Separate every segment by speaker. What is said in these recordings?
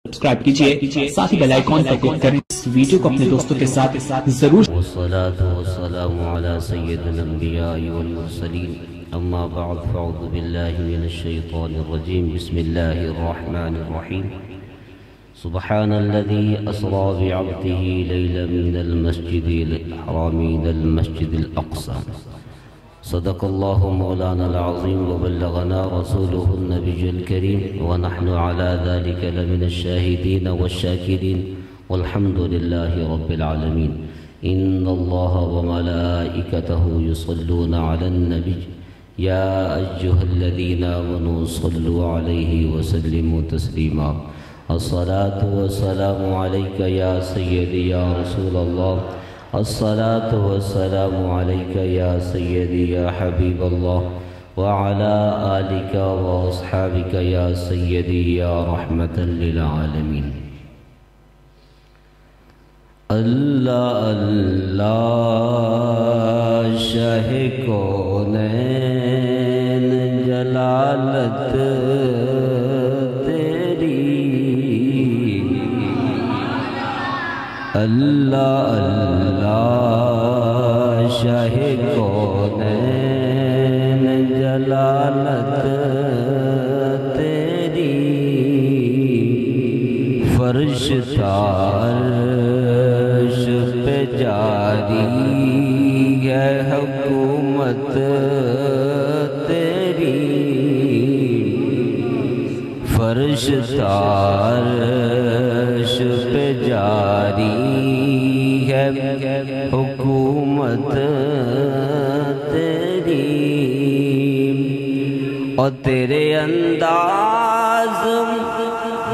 Speaker 1: Subscribe کیجئے، ساتھ ہی bell icon پر click کریں، اس ویڈیو کو اپنے دوستوں کے ساتھ ضرور
Speaker 2: والصلاة والسلام على سيد الأنبياء والمرسلين أما بعد فأعوذ بالله من الشيطان الرجيم بسم الله الرحمن الرحيم سبحان الذي أسرى بعبده ليلا من المسجد الحرام إلى المسجد الأقصى صدق الله مولانا العظيم وبلغنا رسوله النبي الكريم ونحن على ذلك لمن الشاهدين والشاكرين والحمد لله رب العالمين إن الله وملائكته يصلون على النبي يا أيها الذين آمنوا صلوا عليه وسلموا تسليما الصلاة والسلام عليك يا سيدي يا رسول الله الصلاة والسلام عليك يا سيدي يا حبيب الله وعلى آلك وأصحابك يا سيدي يا رحمة للعالمين اللہ اللہ شاہ کونین جلالت تیری اللہ اللہ شاہ کونین جلالت تیری فرش تارش پہ جاری ہے حکومت تیری فرش تارش پہ جاری ہے حکومت تیری اور تیرے انداز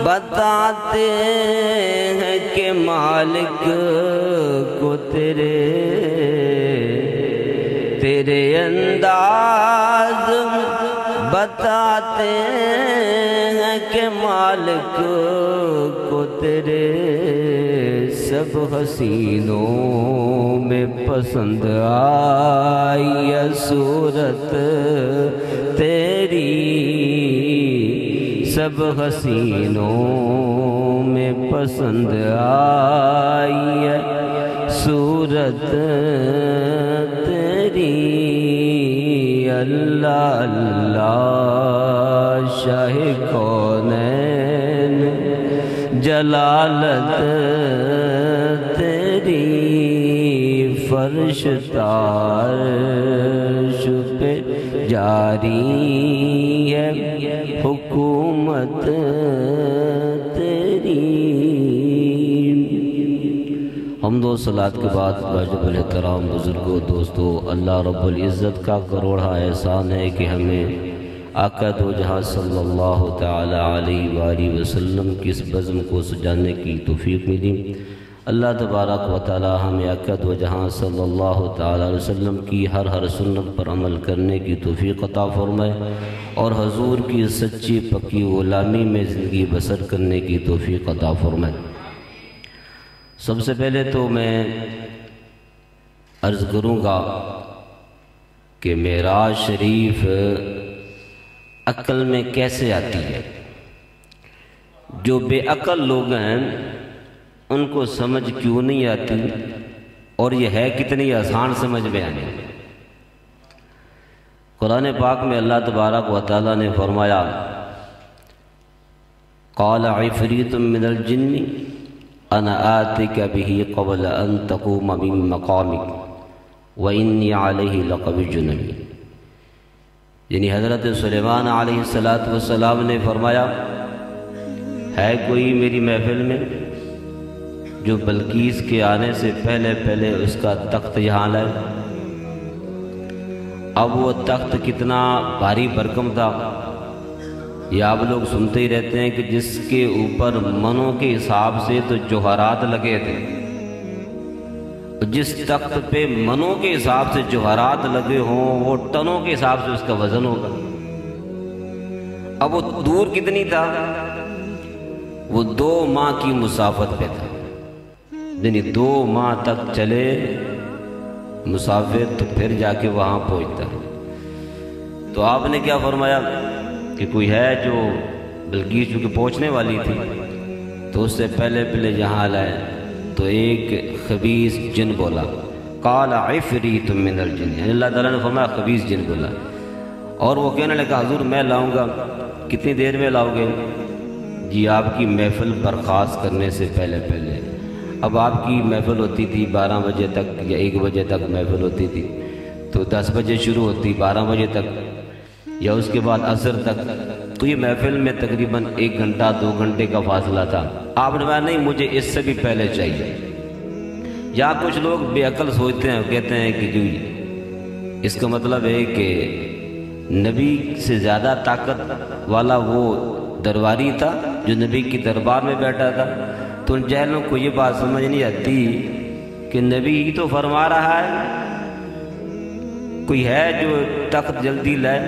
Speaker 2: بتاتے ہیں کہ مالک کو تیرے انداز بتاتے ہیں کہ مالک کو تیرے سب حسینوں میں پسند آئی ہے صورت تیری سب حسینوں میں پسند آئی ہے صورت تیری اللہ اللہ شاہ کونین جلالت تیری فرش تارش پہ جاری ہے حکومت تیری حمد و صلات کے بعد واجب الاحترام بزرگوں دوستو، اللہ رب العزت کا کروڑا احسان ہے کہ ہمیں آقا دو جہاں صلی اللہ تعالی علیہ وآلہ وسلم کی اس بزم کو سجانے کی توفیق ملی۔ اللہ تبارک و تعالی ہمیں آقا دو جہاں صلی اللہ تعالی علیہ وسلم کی ہر سنت پر عمل کرنے کی توفیق عطا فرمائے اور حضور کی سچی پکی غلامی میں زندگی بسر کرنے کی توفیق عطا فرمائے۔ سب سے پہلے تو میں عرض کروں گا کہ معراج شریف عقل میں کیسے آتی ہے۔ جو بے عقل لوگ ہیں ان کو سمجھ کیوں نہیں آتی اور یہ ہے کتنی آسان سمجھ میں آنے۔ قرآن پاک میں اللہ تبارک و تعالیٰ نے فرمایا قال عفریت من الجن انا آتک بہ قبل ان تقوم من مقامک وانی علیہ لقوی امین۔ یعنی حضرت سلیمان علیہ السلام نے فرمایا ہے کوئی میری محفل میں جو بلقیس کے آنے سے پہلے اس کا تخت یہاں لائے۔ اب وہ تخت کتنا بھاری بھرکم تھا، یہ آپ لوگ سنتے ہی رہتے ہیں کہ جس کے اوپر منوں کے حساب سے تو جوہرات لگے تھے، جس تخت پہ منوں کے حساب سے جوہرات لگے ہوں وہ ٹنوں کے حساب سے اس کا وزن ہوگا۔ اب وہ دور کتنی تھا، وہ 2 ماہ کی مسافت پہ تھا، یعنی 2 ماہ تک چلے مسافر تو پھر جا کے وہاں پہنچتا۔ تو آپ نے کیا فرمایا کہ کوئی ہے جو بلقیس چونکہ پہنچنے والی تھی تو اس سے پہلے جہاں لائے تو ایک خبیث جن بولا، قال عفریت من الجن، یعنی اللہ تعالیٰ نے فرمایا خبیث جن بولا، اور وہ کہنے لگا حضور میں لاؤں گا، کتنی دیر میں لاؤ گے؟ جی آپ کی محفل برخاست کرنے سے پہلے۔ اب آپ کی محفل ہوتی تھی 12 بجے تک یا 1 بجے تک محفل ہوتی تھی، تو 10 بجے شروع ہوتی 12 بجے تک یا اس کے بعد عصر تک، تو یہ محفل میں تقریباً 1 گھنٹہ 2 گھنٹے کا فاصلہ تھا۔ آپ نے کہا نہیں مجھے اس سے بھی پہلے چاہیے۔ یا کچھ لوگ بے عقل سوچتے ہیں، کہتے ہیں کہ جی اس کا مطلب ہے کہ نبی سے زیادہ طاقت والا وہ درباری تھا جو نبی کی دربار میں بیٹھا تھا، تو ان جاہلوں کو یہ بات سمجھ نہیں آتی کہ نبی ہی تو فرما رہا ہے، کوئی ہے جو تخت جلدی لائے؟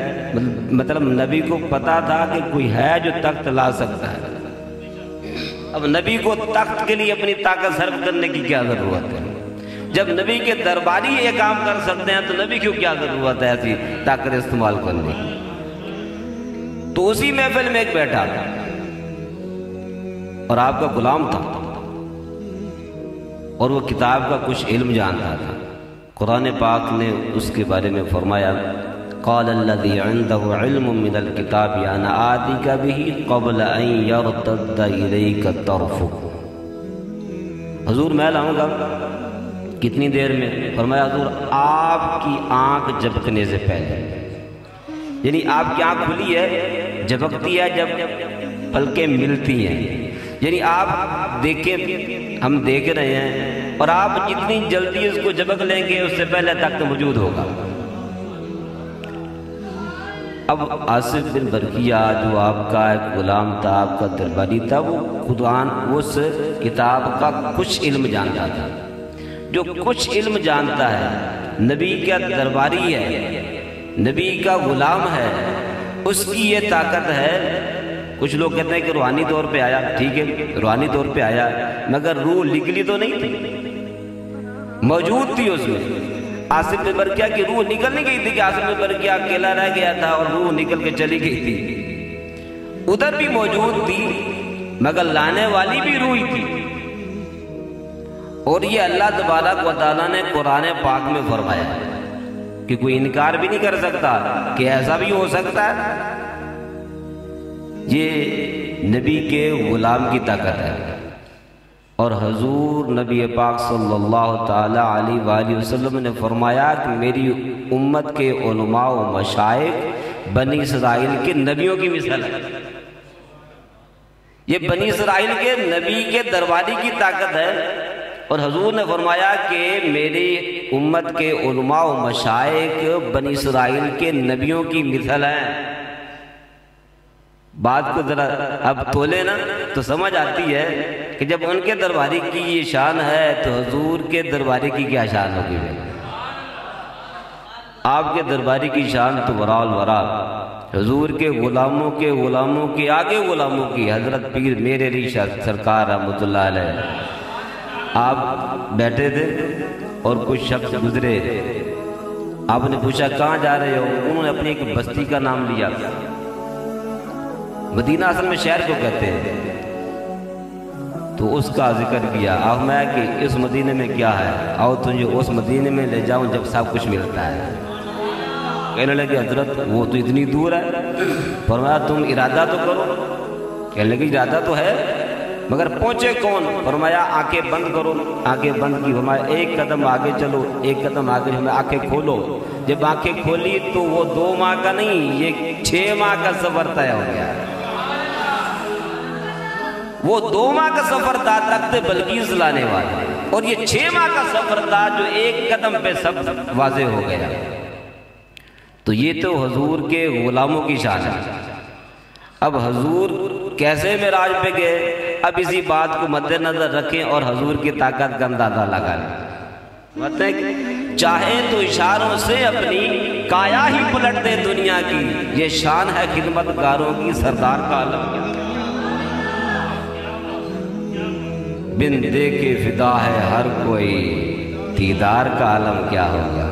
Speaker 2: مطلب نبی کو پتا تھا کہ کوئی ہے جو تخت لا سکتا ہے، اب نبی کو تخت کے لیے اپنی طاقت صرف کرنے کی کیا ضرورت ہے؟ جب نبی کے درباری یہ کام کر سکتے ہیں تو نبی کیوں کیا ضرورت ہے ایسی طاقت استعمال کرنے کی؟ تو اسی محفل میں ایک بیٹھا تھا اور آپ کا غلام تھا، اور وہ کتاب کا کچھ علم جانتا تھا۔ قرآن پاک نے اس کے بارے میں فرمایا قال الذي عنده علم من الكتاب انا آتيك به قبل ان يرتد اليك طرفك، حضور میں لاؤں گا کتنی دیر میں؟ فرمایا حضور آپ کی آنکھ جھپکنے سے پہلے، یعنی آپ کی آنکھ کھلی ہے، جھپکتی ہے جب پلکیں ملتی ہیں، یعنی آپ دیکھیں ہم دیکھ رہے ہیں، اور آپ جتنی جلدی اس کو جھپک لیں گے اس سے پہلے تک تو موجود ہوگا۔ اب آصف بن برقیہ جو آپ کا ایک غلام تھا، آپ کا درباری تھا، وہ قرآن اس کتاب کا کچھ علم جانتا تھا۔ جو کچھ علم جانتا ہے، نبی کا درباری ہے، نبی کا غلام ہے، اس کی یہ طاقت ہے۔ کچھ لوگ کہتے ہیں کہ روحانی طور پہ آیا، ٹھیک ہے روحانی طور پہ آیا، مگر روح نکلی تو نہیں تھی، موجود تھی اس میں۔ آصف بن برقیہ کی روح نکل نہیں گئی تھی کہ آصف بن برقیہ اکیلا رہ گیا تھا اور روح نکل کے چلی گئی تھی، ادھر بھی موجود تھی مگر لانے والی بھی روح تھی۔ اور یہ اللہ تبارک و تعالیٰ نے قرآن پاک میں فرمایا کہ کوئی انکار بھی نہیں کر سکتا کہ ایسا بھی ہو سکتا ہے۔ یہ نبی کے غلام کی طاقت ہے، اور حضور نبی پاک صلی اللہ تعالی علیہ وآلہ وسلم نے فرمایا کہ میری امت کے علماء و مشائخ بنی اسرائیل کے نبیوں کی مثال ہے۔ یہ بنی اسرائیل کے نبی کے درباری کی طاقت ہے، اور حضور نے فرمایا کہ میری امت کے علماء و مشائخ بنی اسرائیل کے نبیوں کی مثل ہیں۔ بات کو ذرا اب تولے نا تو سمجھ آتی ہے کہ جب ان کے درباری کی یہ شان ہے تو حضور کے درباری کی کیا شان ہوگی؟ آپ کے درباری کی شان تو ورال ورا، حضور کے غلاموں کے آگے غلاموں کی حضرت پیر میرے علی شاہ سرکار رحمۃ اللہ علیہ، آپ بیٹھے تھے اور کچھ شخص گزرے، آپ نے پوچھا کہاں جا رہے ہو؟ انہوں نے اپنی ایک بستی کا نام لیا، مدینہ اصل میں شہر کو کہتے ہیں، تو اس کا ذکر کیا۔ اب میں کہ اس مدینے میں کیا ہے، آؤ تجھے اس مدینے میں لے جاؤں جب سب کچھ ملتا ہے۔ کہنے لگے حضرت وہ تو اتنی دور ہے، فرمایا تم ارادہ تو کرو۔ کہنے لگے ارادہ تو ہے مگر پہنچے کون؟ فرمایا آنکھیں بند کرو۔ آنکھیں بند کی، فرمایا ایک قدم آگے چلو، ایک قدم آگے، ہمیں آنکھیں کھولو۔ جب آنکھیں کھولی تو وہ 2 ماہ کا نہیں، یہ 6 ماہ کا سفر طے ہو گیا۔ وہ 2 ماہ کا سفر تھا تخت بلقیس لانے والا، اور یہ 6 ماہ کا سفر تھا جو ایک قدم پہ سب واضح ہو گیا۔ تو یہ تو حضور کے غلاموں کی شان ہے۔ اب حضور کیسے معراج پہ گئے، اب اسی بات کو مد نظر رکھیں اور حضور کی طاقت کا اندازہ لگائیں۔ مطلب چاہے تو اشاروں سے اپنی کایا ہی پلٹ دے دنیا کی، یہ شان ہے خدمت گاروں کی، سردار کا عالم کیا بن دیکھے فدا ہے ہر کوئی، دیدار کا عالم کیا ہوگا۔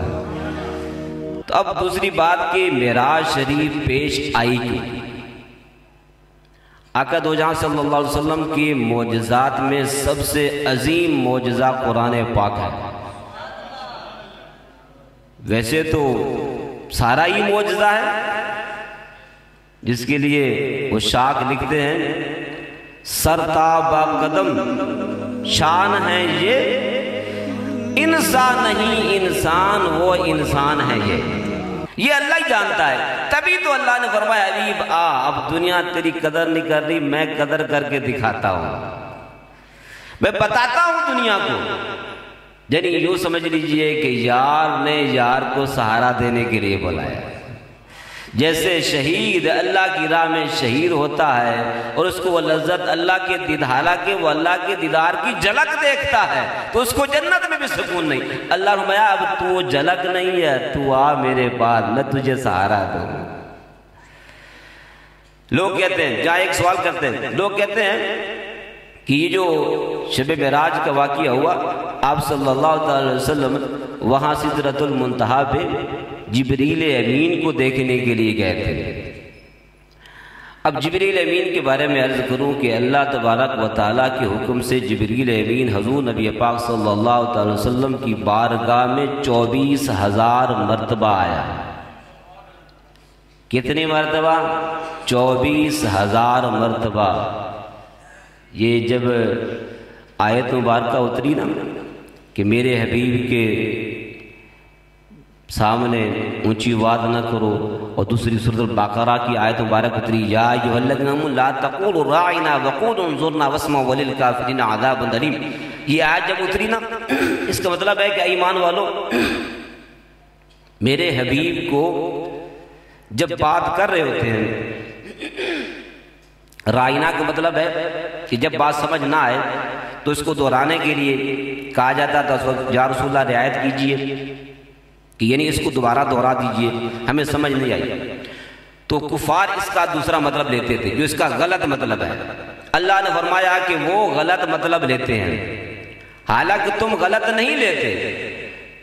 Speaker 2: تو اب دوسری بات کہ معراج شریف پیش آئی کیوں؟ آقا دو جہاں صلی اللہ علیہ وسلم کی معجزات میں سب سے عظیم معجزہ قرآن پاک ہے۔ ویسے تو سارا ہی معجزہ ہے، جس کے لیے وہ شاک لکھتے ہیں سرتا با قدم شان ہے یہ، انسان نہیں انسان وہ انسان ہے یہ اللہ ہی جانتا ہے۔ تبھی تو اللہ نے فرمایا حبیب اب دنیا تیری قدر نہیں کر رہی، میں قدر کر کے دکھاتا ہوں، میں بتاتا ہوں دنیا کو۔ یعنی یوں سمجھ لیجئے کہ یار نے یار کو سہارا دینے کے لیے بلایا۔ جیسے شہید اللہ کی راہ میں شہید ہوتا ہے اور اس کو وہ لذت اللہ کے دیدار، حالانکہ وہ اللہ کے دیدار کی جھلک دیکھتا ہے تو اس کو جنت میں بھی سکون نہیں۔ اللہ فرمایا اب تو جھلک نہیں ہے، تو آ میرے پاس، میں تجھے سہارا دوں۔ لوگ کہتے ہیں، جہاں ایک سوال کرتے ہیں، لوگ کہتے ہیں کہ یہ جو شب معراج کا واقعہ ہوا، آپ صلی اللہ علیہ وسلم وہاں سدرۃ المنتہا پہ جبریل امین کو دیکھنے کے لیے گئے تھے۔ اب جبریل امین کے بارے میں عرض کروں کہ اللہ تبارک و تعالیٰ کے حکم سے جبریل امین حضور نبی پاک صلی اللہ علیہ وسلم کی بارگاہ میں 24,000 مرتبہ آیا۔ کتنی مرتبہ؟ 24,000 مرتبہ۔ یہ جب آیت مبارکہ اتری نا کہ میرے حبیب کے سامنے اونچی آواز نہ کرو، اور دوسری سورۃ البقرہ کی آیت مبارک اتری یا ایھا الذین آمنوا لا تقولوا راعنا وقولوا انظرنا واسمعوا وللکافرین عذاب الیم، یہ آیت جب اتری نا اس کا مطلب ہے کہ ایمان والو، میرے حبیب کو جب بات کر رہے ہوتے ہیں، رائنا کا مطلب ہے کہ جب بات سمجھ نہ آئے تو اس کو دہرانے کے لیے کہا جاتا تھا یا رسول اللہ رعایت کیجئے، کہ یعنی اس کو دوبارہ دہرا دیجئے، ہمیں سمجھ نہیں آئی۔ تو کفار اس کا دوسرا مطلب لیتے تھے جو اس کا غلط مطلب ہے۔ اللہ نے فرمایا کہ وہ غلط مطلب لیتے ہیں، حالانکہ تم غلط نہیں لیتے،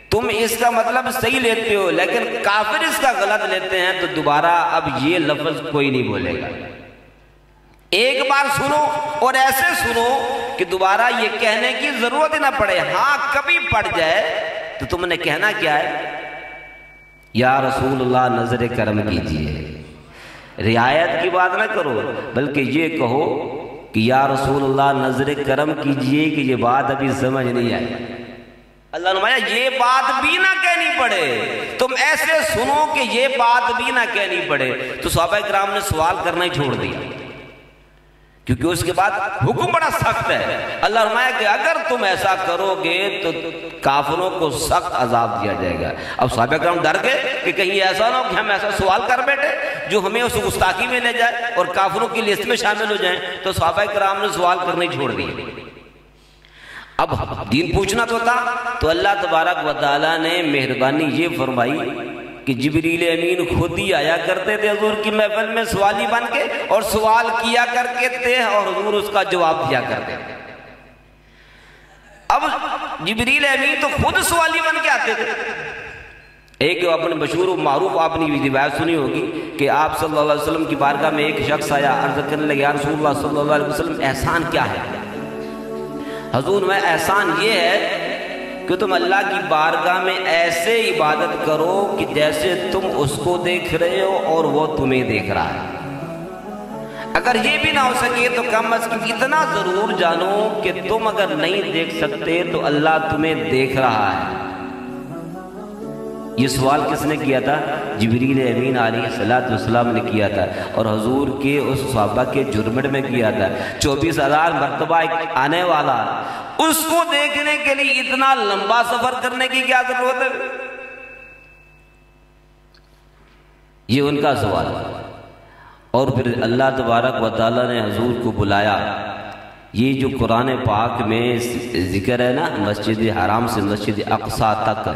Speaker 2: تم اس کا مطلب صحیح لیتے ہو، لیکن کافر اس کا غلط لیتے ہیں تو دوبارہ اب یہ لفظ کوئی نہیں بولے گا۔ ایک بار سنو اور ایسے سنو کہ دوبارہ یہ کہنے کی ضرورت نہ پڑے۔ ہاں کبھی پڑ جائے تو تم نے کہنا کیا ہے؟ یا رسول اللہ نظر کرم کیجئے، رعایت کی بات نہ کرو، بلکہ یہ کہو کہ یا رسول اللہ نظر کرم کیجئے کہ یہ بات ابھی سمجھ نہیں آئی۔ اللہ نے فرمایا یہ بات بھی نہ کہنی پڑے، تم ایسے سنو کہ یہ بات بھی نہ کہنی پڑے۔ تو صحابہ کرام نے سوال کرنا ہی چھوڑ دیا، کیونکہ اس کے بعد حکم بڑا سخت ہے۔ اللہ فرمایا کہ اگر تم ایسا کرو گے تو کافروں کو سخت عذاب دیا جائے گا۔ اب صحابہ کرام ڈر گئے کہ کہیں ایسا نہ ہو کہ ہم ایسا سوال کر بیٹھے جو ہمیں اس گستاخی میں لے جائے اور کافروں کی لسٹ میں شامل ہو جائیں۔ تو صحابہ کرام نے سوال کرنے چھوڑ دیے۔ اب دین پوچھنا تو تھا، تو اللہ تبارک و تعالیٰ نے مہربانی یہ فرمائی کہ جبریل امین خود ہی آیا کرتے تھے حضور کی محفل میں سوالی بن کے، اور سوال کیا کرتے تھے اور حضور اس کا جواب دیا کرتے تھے۔ اب جبریل امین تو خود سوالی بن کے آتے تھے۔ ایک اپنے مشہور و معروف آپ نے یہ روایت سنی ہوگی کہ آپ صلی اللہ علیہ وسلم کی بارگاہ میں ایک شخص آیا، عرض کرنے لگے یا رسول اللہ صلی اللہ علیہ وسلم احسان کیا ہے؟ حضور میں احسان یہ ہے کہ تم اللہ کی بارگاہ میں ایسے عبادت کرو کہ جیسے تم اس کو دیکھ رہے ہو اور وہ تمہیں دیکھ رہا ہے۔ اگر یہ بھی نہ ہو سکے تو کم از کم اتنا ضرور جانو کہ تم اگر نہیں دیکھ سکتے تو اللہ تمہیں دیکھ رہا ہے۔ یہ سوال کس نے کیا تھا؟ جبریل امین علیہ السلام نے کیا تھا، اور حضور کے اس صحابہ کے جرمٹ میں کیا تھا۔ 24,000 مرتبہ ایک آنے والا، اس کو دیکھنے کے لیے اتنا لمبا سفر کرنے کی کیا ضرورت ہے؟ یہ ان کا سوال ہے۔ اور پھر اللہ تبارک و تعالیٰ نے حضور کو بلایا۔ یہ جو قرآن پاک میں ذکر ہے نا مسجد حرام سے مسجد اقصیٰ تک،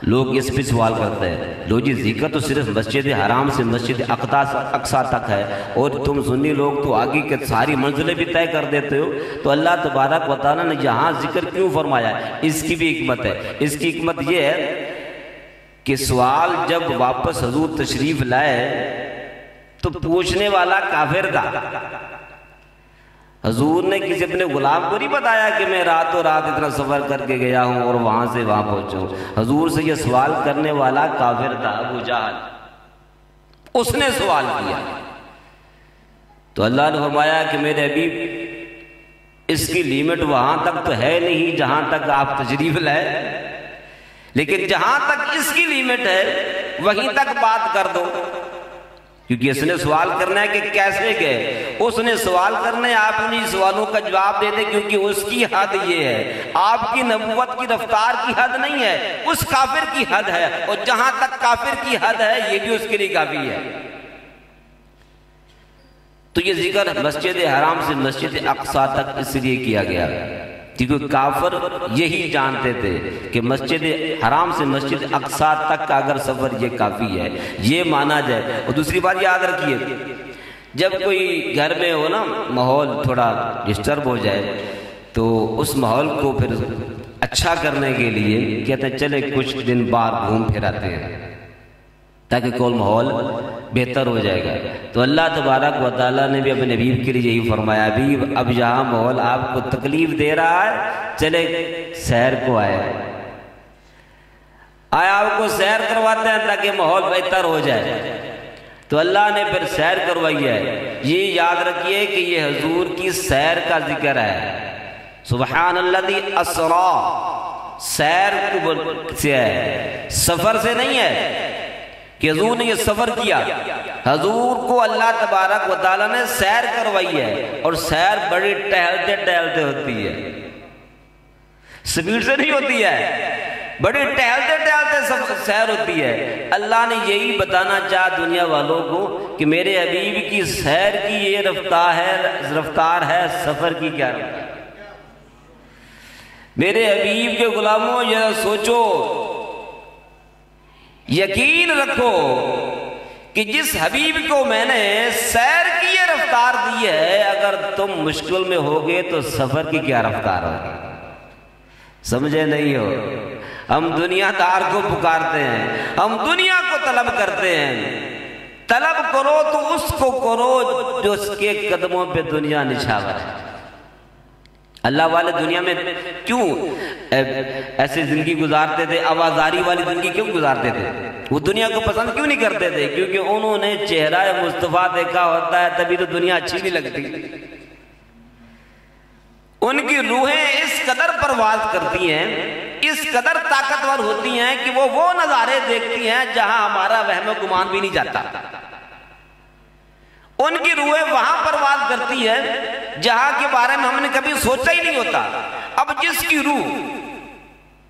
Speaker 2: لوگ اس پہ سوال کرتے ہیں، لوگ جی ذکر تو صرف مسجد حرام سے مسجد اقصیٰ تک ہے، اور تم سنی لوگ تو آگے کے ساری منزلیں بھی طے کر دیتے ہو، تو اللہ تبارک و تعالیٰ نے یہاں ذکر کیوں فرمایا ہے؟ اس کی بھی حکمت ہے۔ اس کی حکمت یہ ہے کہ سوال جب واپس حضور تشریف لائے تو پوچھنے والا کافر تھا، حضور نے کسی اپنے غلام کو نہیں بتایا کہ میں راتوں رات اتنا سفر کر کے گیا ہوں اور وہاں سے وہاں پہنچوں. حضور سے یہ سوال کرنے والا کافر تھا ابو جہل، اس نے سوال کیا. تو اللہ نے فرمایا کہ میرے حبیب اس کی لیمٹ وہاں تک تو ہے نہیں جہاں تک آپ تشریف لائے، لیکن جہاں تک اس کی لیمٹ ہے وہیں تک بات کر دو. کیونکہ اس نے سوال کرنا ہے کہ کیسے گئے، اس نے سوال کرنا ہے، آپ انہیں سوالوں کا جواب دے دیں، کیونکہ اس کی حد یہ ہے. آپ کی نبوت کی رفتار کی حد نہیں ہے، اس کافر کی حد ہے، اور جہاں تک کافر کی حد ہے یہ بھی اس کے لیے کافی ہے. تو یہ ذکر مسجد حرام سے مسجد اقصی تک اس لیے کیا گیا کیونکہ کافر یہی جانتے تھے کہ مسجد حرام سے مسجد اقصی تک کا اگر سفر یہ کافی ہے، یہ مانا جائے. اور دوسری بات یاد رکھیے، جب کوئی گھر میں ہو نا ماحول تھوڑا ڈسٹرب ہو جائے تو اس ماحول کو پھر اچھا کرنے کے لیے کہتے ہیں چلے کچھ دن باہر گھوم پھر آتے ہیں تاکہ کوئی ماحول بہتر ہو جائے گا. تو اللہ تبارک و تعالیٰ نے بھی اپنے حبیب کے لیے یہی فرمایا، حبیب اب یہاں ماحول آپ کو تکلیف دے رہا ہے، چلے سیر کو آئے آپ کو سیر کرواتے ہیں تاکہ ماحول بہتر ہو جائے. تو اللہ نے پھر سیر کروائی ہے. یہ یاد رکھیے کہ یہ حضور کی سیر کا ذکر ہے. سبحان الذی اسرا، سیر سے ہے، سفر سے نہیں ہے کہ حضور نے یہ سفر کیا. حضور کو اللہ تبارک و تعالیٰ نے سیر کروائی ہے، اور سیر بڑی ٹہلتے ٹہلتے ہوتی ہے، سپیڈ سے نہیں ہوتی ہے، بڑی ٹہلتے ٹہلتے سیر ہوتی ہے. اللہ نے یہی بتانا چاہا دنیا والوں کو کہ میرے حبیب کی سیر کی یہ رفتار ہے، سفر کی کیا رفتار. میرے حبیب کے غلاموں یہ سوچو، یقین رکھو کہ جس حبیب کو میں نے سیر کی یہ رفتار دی ہے، اگر تم مشکل میں ہوگے تو سفر کی کیا رفتار ہوگی. سمجھے نہیں ہو؟ ہم دنیا دار کو پکارتے ہیں، ہم دنیا کو طلب کرتے ہیں. طلب کرو تو اس کو کرو جو اس کے قدموں پہ دنیا نچھاور ہے. اللہ والے دنیا میں کیوں ایسے زندگی گزارتے تھے، آوازاری والی زندگی کیوں گزارتے تھے؟ وہ دنیا کو پسند کیوں نہیں کرتے تھے؟ کیونکہ انہوں نے چہرہ مصطفیٰ دیکھا ہوتا ہے، تبھی تو دنیا اچھی نہیں لگتی. ان کی روحیں اس قدر پرواز کرتی ہیں، اس قدر طاقتور ہوتی ہیں کہ وہ نظارے دیکھتی ہیں جہاں ہمارا وہم و گمان بھی نہیں جاتا. ان کی روحیں وہاں پرواز کرتی ہے جہاں کے بارے میں ہم نے کبھی سوچا ہی نہیں ہوتا. اب جس کی روح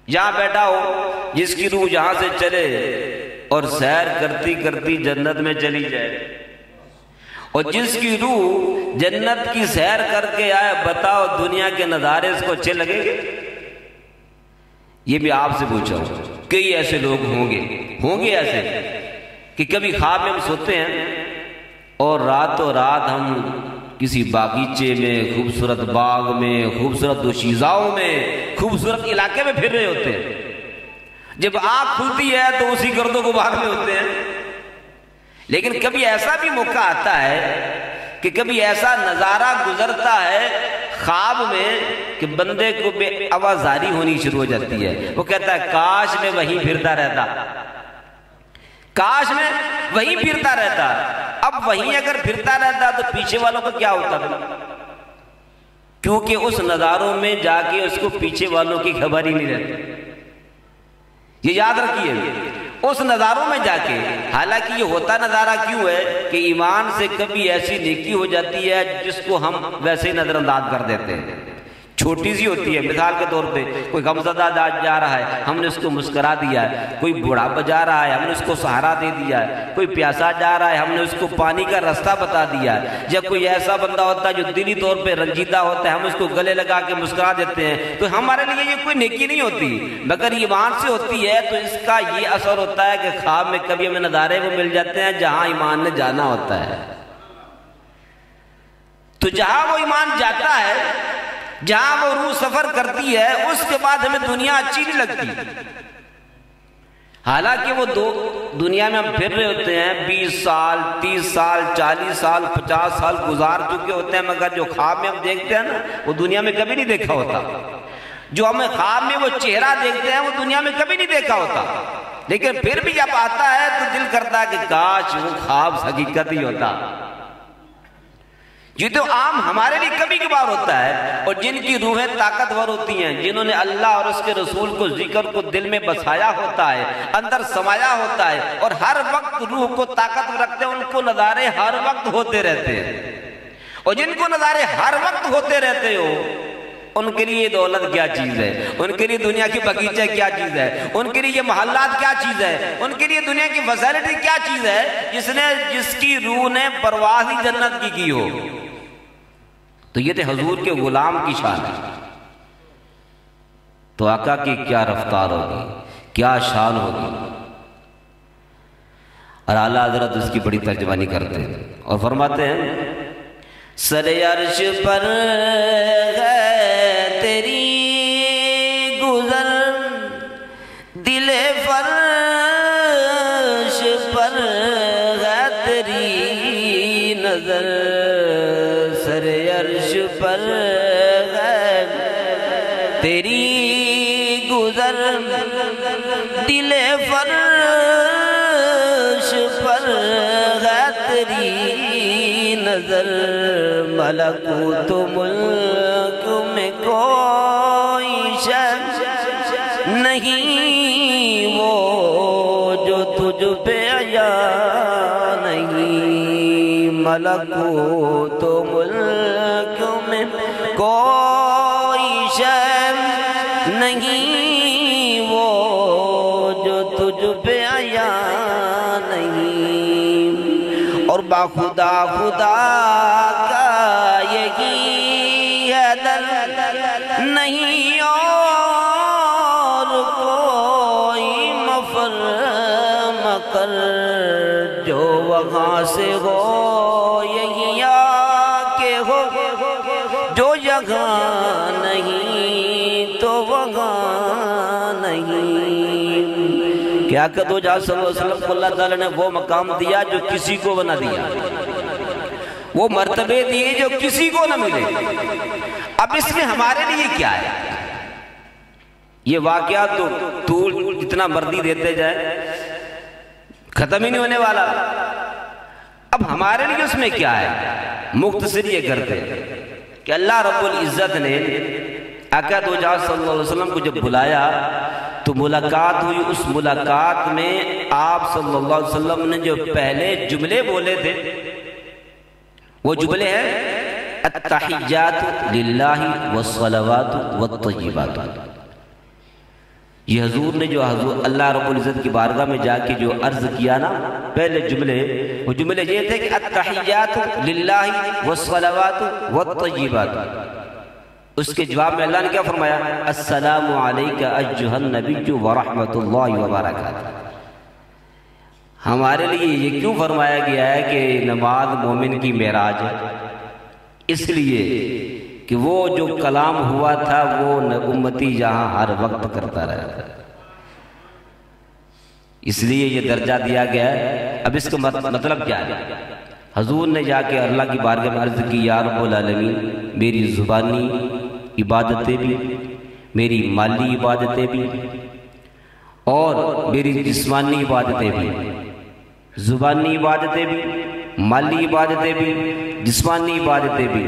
Speaker 2: یہاں بیٹھا ہو، جس کی روح یہاں سے چلے اور سیر کرتی کرتی جنت میں چلی جائے، اور جس کی روح جنت کی سیر کر کے آئے، بتاؤ دنیا کے نظارے اس کو اچھے لگیں گے؟ یہ بھی آپ سے پوچھا ہوں. کئی ایسے لوگ ہوں گے ایسے کہ کبھی خواب میں ہم سوتے ہیں اور راتوں رات ہم کسی باغیچے میں، خوبصورت باغ میں، خوبصورت دوشیزاؤں میں، خوبصورت علاقے میں پھر رہے ہوتے ہیں. جب آنکھ کھلتی ہے تو اسی گرد و غبار میں ہوتے ہیں. لیکن کبھی ایسا بھی موقع آتا ہے کہ کبھی ایسا نظارہ گزرتا ہے خواب میں کہ بندے کو بے آوازاری ہونی شروع ہو جاتی ہے. وہ کہتا ہے کاش میں وہیں پھرتا رہتا، کاش میں وہیں پھرتا رہتا. اب وہیں اگر پھرتا رہتا تو پیچھے والوں کو کیا ہوتا تھا؟ کیونکہ اس نظاروں میں جا کے اس کو پیچھے والوں کی خبر ہی نہیں رہتی. یہ یاد رکھیے، اس نظاروں میں جا کے، حالانکہ یہ ہوتا نظارہ کیوں ہے کہ ایمان سے کبھی ایسی نیکی ہو جاتی ہے جس کو ہم ویسے ہی نظر انداز کر دیتے ہیں. چھوٹی سی ہوتی ہے، مثال کے طور پہ کوئی غمزدہ جا رہا ہے، ہم نے اس کو مسکرا دیا ہے. کوئی بوڑھا جا رہا ہے، ہم نے اس کو سہارا دے دیا ہے. کوئی پیاسا جا رہا ہے، ہم نے اس کو پانی کا رستہ بتا دیا ہے. یا کوئی ایسا بندہ ہوتا ہے جو دلی طور پہ رنجیدہ ہوتا ہے، ہم اس کو گلے لگا کے مسکرا دیتے ہیں. تو ہمارے لیے یہ کوئی نیکی نہیں ہوتی، مگر ایمان سے ہوتی ہے. تو اس کا یہ اثر ہوتا ہے کہ خواب میں کبھی ہمیں نظارے وہ مل جاتے ہیں جہاں ایمان نے جانا ہوتا ہے. تو جہاں وہ ایمان جاتا ہے، جہاں وہ روح سفر کرتی ہے، اس کے بعد ہمیں دنیا اچھی نہیں لگتی. حالانکہ وہ دنیا میں ہم پھر رہے ہوتے ہیں 20 سال 30 سال 40 سال 50 سال گزار چکے ہوتے ہیں، مگر جو خواب میں ہم دیکھتے ہیں نا وہ دنیا میں کبھی نہیں دیکھا ہوتا. جو ہمیں خواب میں وہ چہرہ دیکھتے ہیں وہ دنیا میں کبھی نہیں دیکھا ہوتا، لیکن پھر بھی جب آتا ہے تو دل کرتا ہے کہ کاش وہ خواب حقیقت ہی ہوتا. یہ تو عام ہمارے لیے کبھی کبھار ہوتا ہے، اور جن کی روحیں طاقتور ہوتی ہیں، جنہوں نے اللہ اور اس کے رسول کو ذکر کو دل میں بسایا ہوتا ہے، اندر سمایا ہوتا ہے، اور ہر وقت روح کو طاقت رکھتے ہیں، ان کو نظارے ہر وقت ہوتے رہتے ہیں. اور جن کو نظارے ہر وقت ہوتے رہتے ہو، ان کے لیے دولت کیا چیز ہے، ان کے لیے دنیا کی بغیچہ کیا چیز ہے، ان کے لیے یہ محلات کیا چیز ہے، ان کے لیے دنیا کی فیسلٹی کیا چیز ہے، جس کی روح نے پرواز ہی جنت کی ہو. تو یہ تھے حضور کے غلام کی شان ہے. تو آقا کی کیا رفتار ہوگی، کیا شان ہوگی. اور اعلیٰ حضرت اس کی بڑی ترجمانی کرتے ہیں اور فرماتے ہیں سر عرش پر ہے تیری گزر، دل فرش پر ہے تیری نظر. سر عرش پر ہے تیری گزر، دل فرش پر ہے تیری نظر. ملکوت ملک میں کوئی شے نہیں وہ جو تجھ پہ عیا نہیں. ملکوت ملک میں کوئی شے نہیں وہ جو تجھ پہ عیا نہیں. اور باخدا خدا یہی ہے در نہیں اور کوئی مفر مکر. جو وہاں سے ہو یہی آکے ہو، جو یہاں نہیں تو وہاں نہیں. کیا کہ دو جہاں صلی اللہ علیہ وسلم کو اللہ تعالیٰ نے وہ مقام دیا جو کسی کو نہ دیا، وہ مرتبے دیے جو کسی کو نہ ملے. اب اس میں ہمارے لیے کیا ہے؟ یہ واقعات تو طول جتنا مرضی دیتے جائے ختم ہی نہیں ہونے والا. اب ہمارے لیے اس میں کیا ہے؟ مختصر یہ کرتے کہ اللہ رب العزت نے آقا دو جہاں صلی اللہ علیہ وسلم کو جب بلایا تو ملاقات ہوئی. اس ملاقات میں آپ صلی اللہ علیہ وسلم نے جو پہلے جملے بولے تھے وہ جملے ہیں التحیات للہ والصلوات والطیبات. یہ حضور نے جو حضور اللہ رب العزت کی بارگاہ میں جا کے جو عرض کیا نا پہلے جملے، وہ جملے یہ تھے کہ التحیات للہ والصلوات والطیبات. اس کے جواب میں اللہ نے کیا فرمایا؟ السلام علیک ایھا النبی ورحمۃ اللہ وبرکاتہ. ہمارے لیے یہ کیوں فرمایا گیا ہے کہ نماز مومن کی معراج ہے؟ اس لیے کہ وہ جو کلام ہوا تھا وہ امتی یہاں ہر وقت کرتا رہا، اس لیے یہ درجہ دیا گیا ہے. اب اس کا مطلب کیا ہے؟ حضور نے جا کے اللہ کی بارگاہ میں عرض کی یا رب العالمین میری زبانی عبادتیں بھی، میری مالی عبادتیں بھی اور میری جسمانی عبادتیں بھی، زبانی عبادتیں بھی، مالی عبادتیں بھی، جسمانی عبادتیں بھی،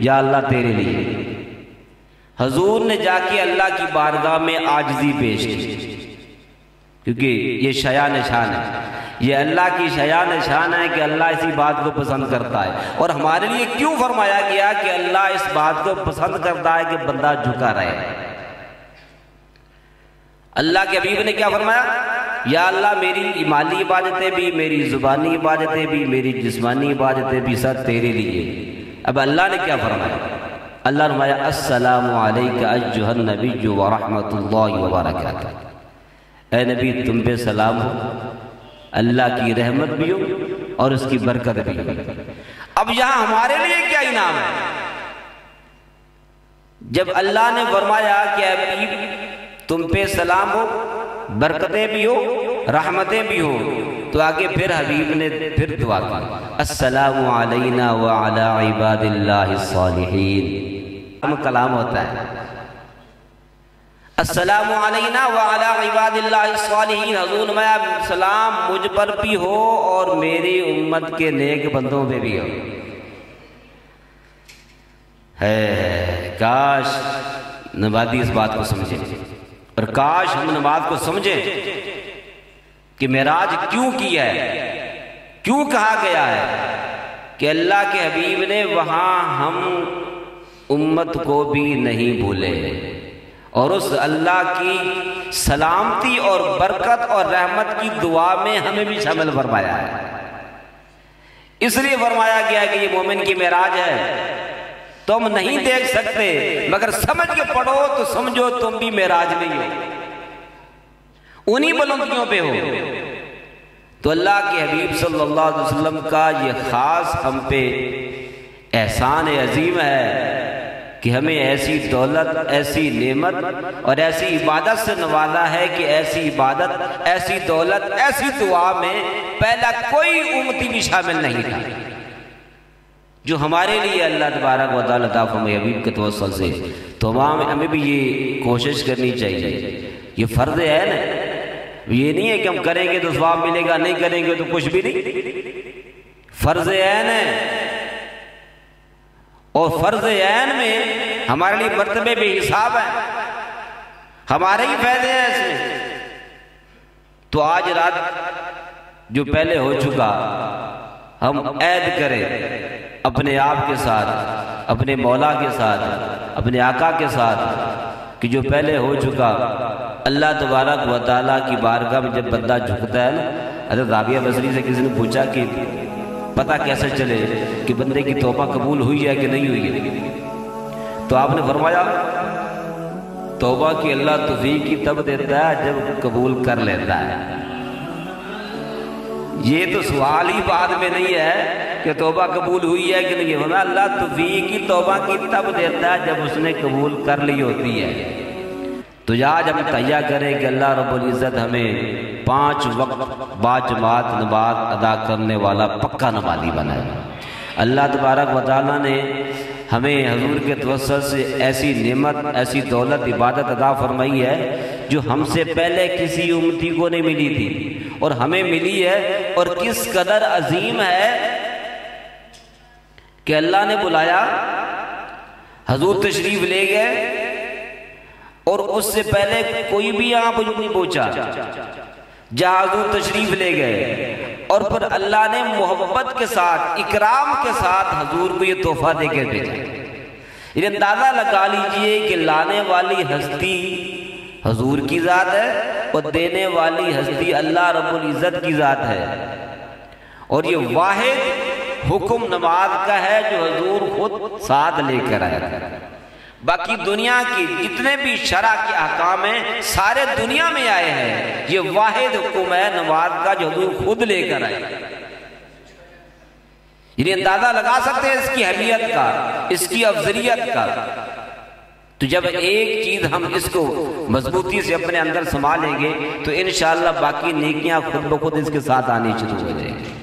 Speaker 2: یا اللہ تیرے لیے. حضور نے جا کے اللہ کی بارگاہ میں عاجزی پیش کی، کیونکہ یہ شایان شان ہے، یہ اللہ کی شایان شان ہے کہ اللہ اسی بات کو پسند کرتا ہے. اور ہمارے لیے کیوں فرمایا گیا کہ اللہ اس بات کو پسند کرتا ہے کہ بندہ جھکا رہے؟ اللہ کے حبیب نے کیا فرمایا؟ یا اللہ میری مالی عبادتیں بھی، میری زبانی عبادتیں بھی، میری جسمانی عبادتیں بھی سب تیرے لیے. اب اللہ نے کیا فرمایا؟ اللہ نے فرمایا السلام علیک ایھا النبی ورحمۃ اللہ وبرکاتہ. اے نبی تم پہ سلام ہو، اللہ کی رحمت بھی ہو اور اس کی برکت بھی ہو. اب یہاں ہمارے لیے کیا انعام ہے؟ جب اللہ نے فرمایا کہ اے حبیب تم پہ سلام ہو، برکتیں بھی ہو رحمتیں بھی ہوں، تو آگے پھر حبیب نے پھر دعا کی، السلام علینا وعلی عباد اللہ الصالحین۔ کلام ہوتا ہے السلام علینا وعلی عباد اللہ الصالحین، حضور میں سلام مجھ پر بھی ہو اور میری امت کے نیک بندوں پہ بھی ہو۔ ہے کاش نمازی اس بات کو سمجھیں، اور کاش ہم نماز کو سمجھیں کہ معراج کیوں کیا ہے، کیوں کہا گیا ہے کہ اللہ کے حبیب نے وہاں ہم امت کو بھی نہیں بھولے، اور اس اللہ کی سلامتی اور برکت اور رحمت کی دعا میں ہمیں بھی شامل فرمایا ہے۔ اس لیے فرمایا گیا کہ یہ مومن کی معراج ہے، تم نہیں دیکھ سکتے مگر سمجھ کے پڑھو تو سمجھو تم بھی معراج نہیں ہو، انہی بلندیوں پہ ہو۔ تو اللہ کے حبیب صلی اللہ علیہ وسلم کا یہ خاص ہم پہ احسان عظیم ہے کہ ہمیں ایسی دولت، ایسی نعمت اور ایسی عبادت سے نوازا ہے کہ ایسی عبادت، ایسی دولت، ایسی دعا میں پہلا کوئی امتی بھی شامل نہیں تھا جو ہمارے لیے اللہ تبارک و تعالیٰ عطا فرمائے حبیب کے توسل سے۔ تو ہمیں بھی یہ کوشش کرنی چاہیے، یہ فرض ہے نا، یہ نہیں ہے کہ ہم کریں گے تو ثواب ملے گا، نہیں کریں گے تو کچھ بھی نہیں، فرض عین ہے، اور فرض عین میں ہمارے لیے مرتبے بے حساب ہے، ہمارے ہی فائدے ہیں اس میں۔ تو آج رات جو پہلے ہو چکا، ہم عہد کریں اپنے آپ کے ساتھ، اپنے مولا کے ساتھ، اپنے آقا کے ساتھ کہ جو پہلے ہو چکا، اللہ تبارک و تعالیٰ کی بارگاہ میں جب بندہ جھکتا ہے نا، حضرت رابعہ بصری سے کسی نے پوچھا کہ پتہ کیسے چلے کہ بندے کی توبہ قبول ہوئی ہے کہ نہیں ہوئی ہے، تو آپ نے فرمایا توبہ کی اللہ توفیق کی تب دیتا ہے جب قبول کر لیتا ہے۔ یہ تو سوال ہی بعد میں نہیں ہے کہ توبہ قبول ہوئی ہے کہ نہیں ہے، فرمایا اللہ توفیق کی توبہ کی تب دیتا ہے جب اس نے قبول کر لی ہوتی ہے۔ تو آج ہم تہیہ کریں کہ اللہ رب العزت ہمیں 5 وقت باجماعت نماز ادا کرنے والا پکا نمازی بنائے۔ اللہ تبارک و تعالیٰ نے ہمیں حضور کے توسل سے ایسی نعمت، ایسی دولت، عبادت عطا فرمائی ہے جو ہم سے پہلے کسی امتی کو نہیں ملی تھی اور ہمیں ملی ہے، اور کس قدر عظیم ہے کہ اللہ نے بلایا، حضور تشریف لے گئے، اور اس سے پہلے کوئی بھی یہاں پر نہیں پہنچا، جہاں حضور تشریف لے گئے، اور پھر اللہ نے محبت کے ساتھ، اکرام کے ساتھ حضور کو یہ تحفہ دے کے بھیجا۔ یہ اندازہ لگا لیجئے کہ لانے والی ہستی حضور کی ذات ہے اور دینے والی ہستی اللہ رب العزت کی ذات ہے، اور یہ واحد حکم نماز کا ہے جو حضور خود ساتھ لے کر آیا تھا۔ باقی دنیا کی جتنے بھی شرع کے احکام ہیں سارے دنیا میں آئے ہیں، یہ واحد حکم ہے نماز کا جو حضور خود لے کر آئے۔ یعنی اندازہ لگا سکتے ہیں اس کی اہمیت کا، اس کی افضلیت کا۔ تو جب ایک چیز ہم اس کو مضبوطی سے اپنے اندر سنبھالیں گے تو انشاءاللہ باقی نیکیاں خود بخود اس کے ساتھ آنی شروع ہو جائیں گی۔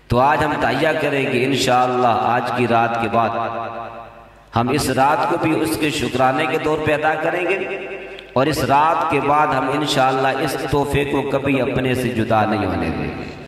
Speaker 2: تو آج ہم تہیہ کریں گے انشاءاللہ آج کی رات کے بعد ہم اس رات کو بھی اس کے شکرانے کے طور پہ ادا کریں گے، اور اس رات کے بعد ہم انشاءاللہ اس تحفے کو کبھی اپنے سے جدا نہیں ہونے دیں گے۔